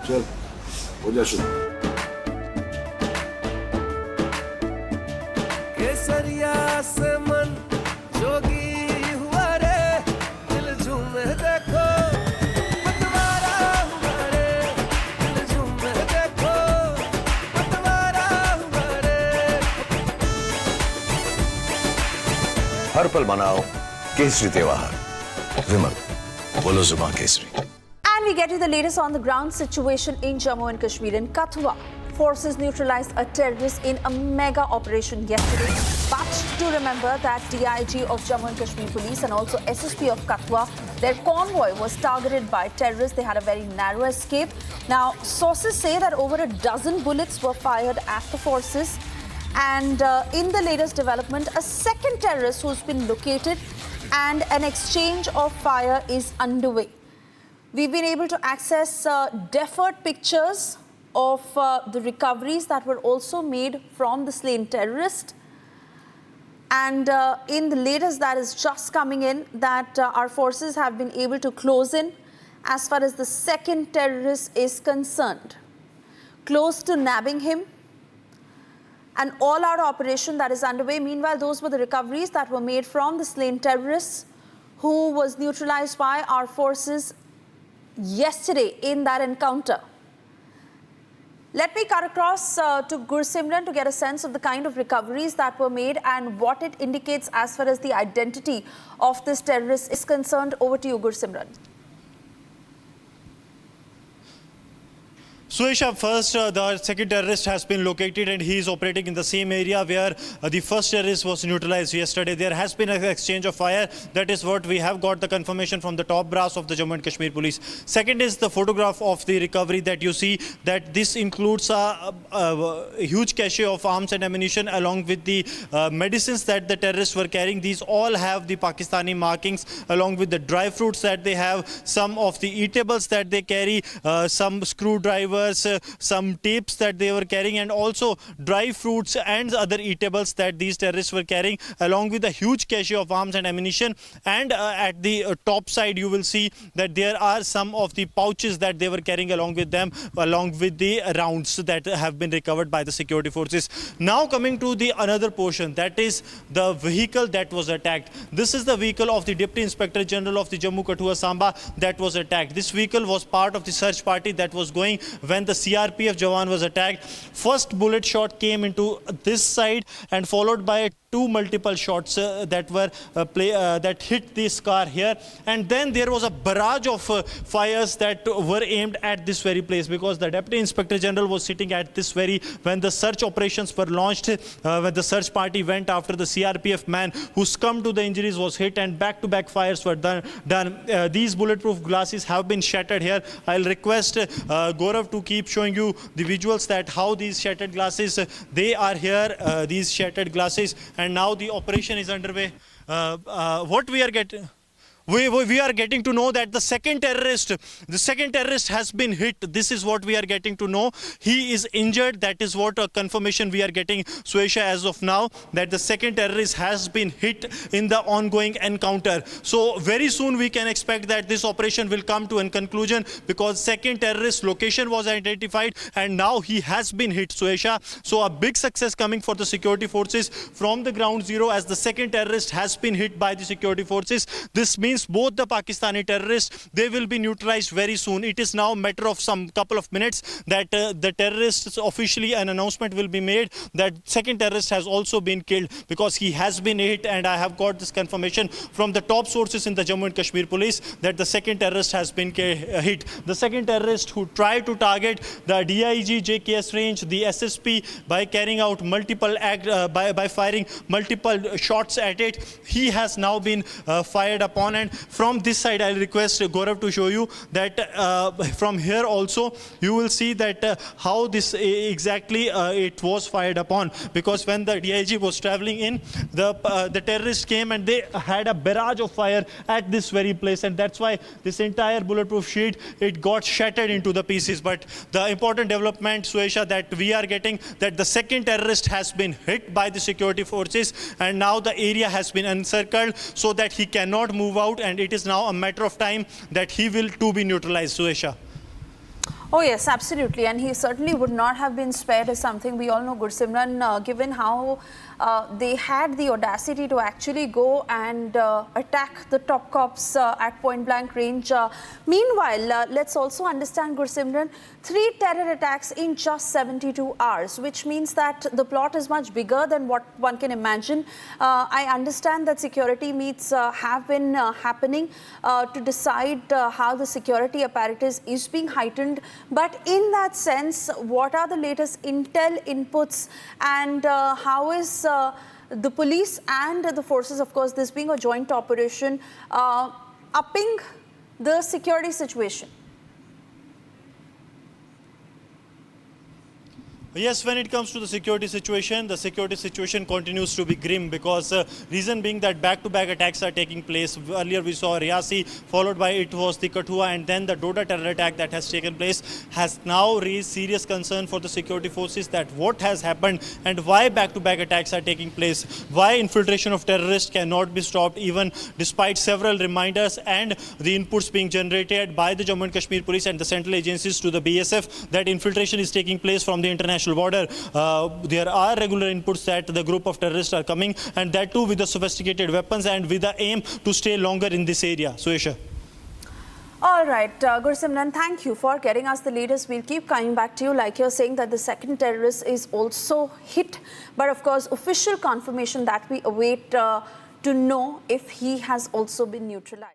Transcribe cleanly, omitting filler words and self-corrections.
चल हो जा शुरू। केसरिया से मन जोगी हुआ रे, दिल झूमे देखो पतवारा हुआ रे, दिल झूमे देखो पतवारा हुआ रे। हर पल मनाओ केसरी त्योहार। विमल, बोलो जुबान Kesari. And we get you the latest on the ground situation in Jammu and Kashmir. In Kathua, forces neutralized a terrorist in a mega operation yesterday. But do remember that DIG of Jammu and Kashmir Police and also SSP of Kathua, their convoy was targeted by terrorists. They had a very narrow escape. Now, sources say that over a dozen bullets were fired at the forces. And in the latest development, a second terrorist who's been located and an exchange of fire is underway. We've been able to access deferred pictures of the recoveries that were also made from the slain terrorist. And in the latest that is just coming in, that our forces have been able to close in as far as the second terrorist is concerned. Close to nabbing him. An all-out operation that is underway. Meanwhile, those were the recoveries that were made from the slain terrorists who was neutralized by our forces yesterday in that encounter. Let me cut across to Gursimran to get a sense of the kind of recoveries that were made and what it indicates as far as the identity of this terrorist is concerned. Over to you, Gursimran. Suesha, first, the second terrorist has been located and he is operating in the same area where the first terrorist was neutralized yesterday. There has been an exchange of fire. That is what we have got the confirmation from the top brass of the Jammu and Kashmir Police. Second is the photograph of the recovery that you see, that this includes a huge cache of arms and ammunition along with the medicines that the terrorists were carrying. These all have the Pakistani markings along with the dry fruits that they have, some of the eatables that they carry, some screwdrivers, some tapes that they were carrying, and also dry fruits and other eatables that these terrorists were carrying, along with a huge cache of arms and ammunition. And at the top side you will see that there are some of the pouches that they were carrying along with them, along with the rounds that have been recovered by the security forces. Now coming to the another portion, that is the vehicle that was attacked. This is the vehicle of the Deputy Inspector General of the Jammu Kathua Samba that was attacked. This vehicle was part of the search party that was going when the CRPF Jawan was attacked. First bullet shot came into this side and followed by two multiple shots that were that hit this car here, and then there was a barrage of fires that were aimed at this very place, because the Deputy Inspector General was sitting at this very when the search operations were launched, when the search party went after the CRPF man who succumbed to the injuries was hit, and back-to-back fires were done. These bulletproof glasses have been shattered here. I'll request Gaurav to keep showing you the visuals that how these shattered glasses, they are here, these shattered glasses. And now the operation is underway. What we are getting... We are getting to know that the second terrorist has been hit. This is what we are getting to know. He is injured. That is what a confirmation we are getting, Suesha, as of now, that the second terrorist has been hit in the ongoing encounter. So very soon we can expect that this operation will come to a conclusion, because second terrorist location was identified and now he has been hit, Suesha. So a big success coming for the security forces from the ground zero, as the second terrorist has been hit by the security forces. This means both the Pakistani terrorists, they will be neutralized very soon. It is now a matter of some couple of minutes that the terrorists, officially an announcement will be made that second terrorist has also been killed, because he has been hit, and I have got this confirmation from the top sources in the Jammu and Kashmir Police that the second terrorist has been hit. The second terrorist who tried to target the DIG JKS range, the SSP, by carrying out multiple by firing multiple shots at it, he has now been fired upon. And from this side, I'll request Gaurav to show you that from here also you will see that how this exactly it was fired upon, because when the DIG was traveling in, the terrorists came and they had a barrage of fire at this very place, and that's why this entire bulletproof sheet, it got shattered into the pieces. But the important development, Suesha, that we are getting, that the second terrorist has been hit by the security forces, and now the area has been encircled so that he cannot move out, and it is now a matter of time that he will too be neutralized, Suesha. Oh yes, absolutely, and he certainly would not have been spared is something we all know, Gursimran, given how they had the audacity to actually go and attack the top cops at point blank range. Meanwhile, let's also understand, Gursimran, 3 terror attacks in just 72 hours, which means that the plot is much bigger than what one can imagine. I understand that security meets have been happening to decide how the security apparatus is being heightened. But in that sense, what are the latest intel inputs, and how is the police and the forces, of course, this being a joint operation, upping the security situation? Yes, when it comes to the security situation continues to be grim, because reason being that back-to-back attacks are taking place. Earlier we saw Riyasi, followed by it was the Kathua, and then the Doda terror attack that has taken place has now raised serious concern for the security forces that what has happened and why back-to-back attacks are taking place, why infiltration of terrorists cannot be stopped even despite several reminders and the inputs being generated by the Jammu and Kashmir police and the central agencies to the BSF that infiltration is taking place from the international border. There are regular inputs that the group of terrorists are coming, and that too with the sophisticated weapons and with the aim to stay longer in this area. Suesha. All right, Gursimran, thank you for getting us the latest. We'll keep coming back to you. Like you're saying that the second terrorist is also hit, but of course official confirmation that we await to know if he has also been neutralized.